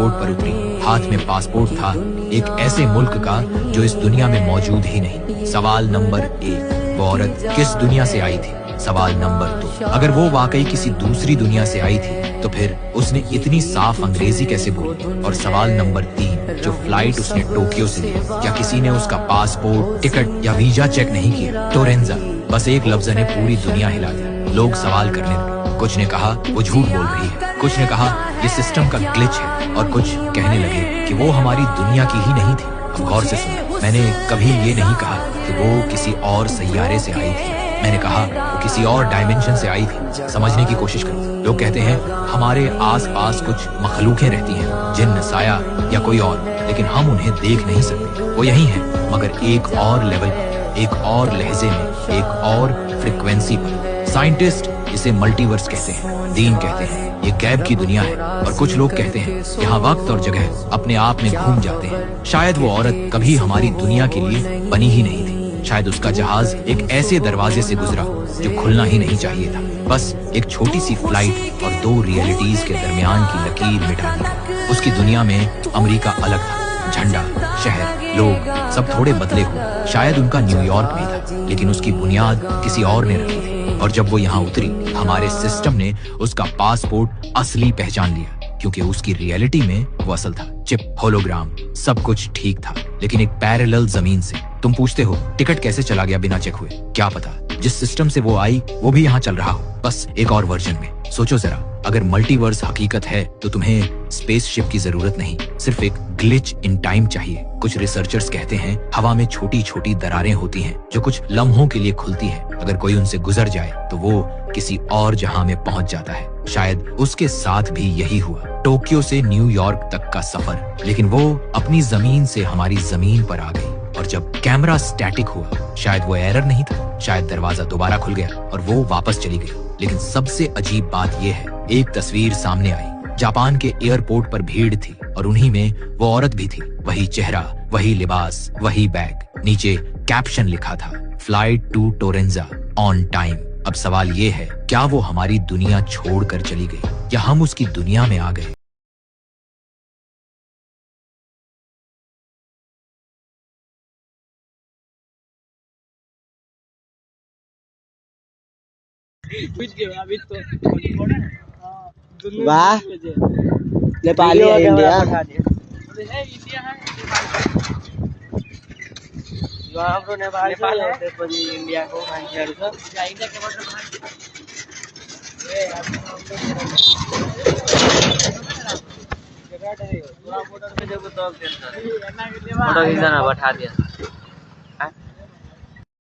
Road पर उतरी, हाथ में पासपोर्ट था एक ऐसे मुल्क का जो इस दुनिया में मौजूद ही नहीं। सवाल नंबर 1, वो औरत किस दुनिया से आई थी? सवाल नंबर 2, अगर वो वाकई किसी दूसरी दुनिया से आई थी तो फिर उसने इतनी साफ अंग्रेजी कैसे बोली? और सवाल नंबर 3, जो फ्लाइट उसने टोक्यो से ली, क्या किसी ने उसका पासपोर्ट, टिकट या वीजा चेक नहीं किया? टोरेंजा, बस एक लफ्ज ने पूरी दुनिया हिला दी। लोग सवाल करने लगे। कुछ ने कहा वो झूठ बोल रही है, कुछ ने कहा ये सिस्टम का ग्लिच है, और कुछ कहने लगे कि वो हमारी दुनिया की ही नहीं थी। अब गौर से सुनो, मैंने कभी ये नहीं कहा कि वो किसी और सैयारे से आई थी। मैंने कहा वो किसी और डायमेंशन से आई थी। समझने की कोशिश करो। लोग कहते हैं हमारे आसपास कुछ मखलूकें रहती हैं, जिन्न, साया या कोई और, लेकिन हम उन्हें देख नहीं सकते। वो यही है, मगर एक और लेवल पर, एक और लहजे में, एक और फ्रिक्वेंसी पर। साइंटिस्ट इसे मल्टीवर्स कहते हैं, दीन कहते हैं ये गैब की दुनिया है, और कुछ लोग कहते हैं यहाँ वक्त और जगह अपने आप में घूम जाते हैं। शायद वो औरत कभी हमारी दुनिया के लिए बनी ही नहीं थी। शायद उसका जहाज एक ऐसे दरवाजे से गुजरा जो खुलना ही नहीं चाहिए था। बस एक छोटी सी फ्लाइट और 2 रियलिटीज के दरमियान की लकीर मिटा दी। उसकी दुनिया में अमेरिका अलग था, झंडा, शहर, लोग सब थोड़े बदले हुए। शायद उनका न्यूयॉर्क भी था, लेकिन उसकी बुनियाद किसी और ने रखी थी। और जब वो यहाँ उतरी, हमारे सिस्टम ने उसका पासपोर्ट असली पहचान लिया, क्योंकि उसकी रियलिटी में वो असल था। चिप, होलोग्राम, सब कुछ ठीक था, लेकिन एक पैरेलल जमीन से। तुम पूछते हो टिकट कैसे चला गया बिना चेक हुए? क्या पता जिस सिस्टम से वो आई वो भी यहाँ चल रहा हो, बस एक और वर्जन में। सोचो जरा, अगर मल्टीवर्स हकीकत है तो तुम्हें स्पेसशिप की जरूरत नहीं, सिर्फ एक ग्लिच इन टाइम चाहिए। कुछ रिसर्चर्स कहते हैं हवा में छोटी छोटी दरारें होती हैं जो कुछ लम्हों के लिए खुलती हैं। अगर कोई उनसे गुजर जाए तो वो किसी और जहां में पहुंच जाता है। शायद उसके साथ भी यही हुआ। टोक्यो से न्यूयॉर्क तक का सफर, लेकिन वो अपनी जमीन से हमारी जमीन पर आ गई। और जब कैमरा स्टैटिक हुआ, शायद वो एरर नहीं था, शायद दरवाजा दोबारा खुल गया और वो वापस चली गई। लेकिन सबसे अजीब बात यह है, एक तस्वीर सामने आई। जापान के एयरपोर्ट पर भीड़ थी और उन्हीं में वो औरत भी थी। वही चेहरा, वही लिबास, वही बैग। नीचे कैप्शन लिखा था, फ्लाइट टू टोरेंजा ऑन टाइम। अब सवाल ये है, क्या वो हमारी दुनिया छोड़कर चली गई या हम उसकी दुनिया में आ गए? वाह, नेपाली है इंडिया। हाम्रो नेपाल है, त्यसपछि इन्डियाको मान्छेहरू छ। फोटो खिच्न पठा दिया।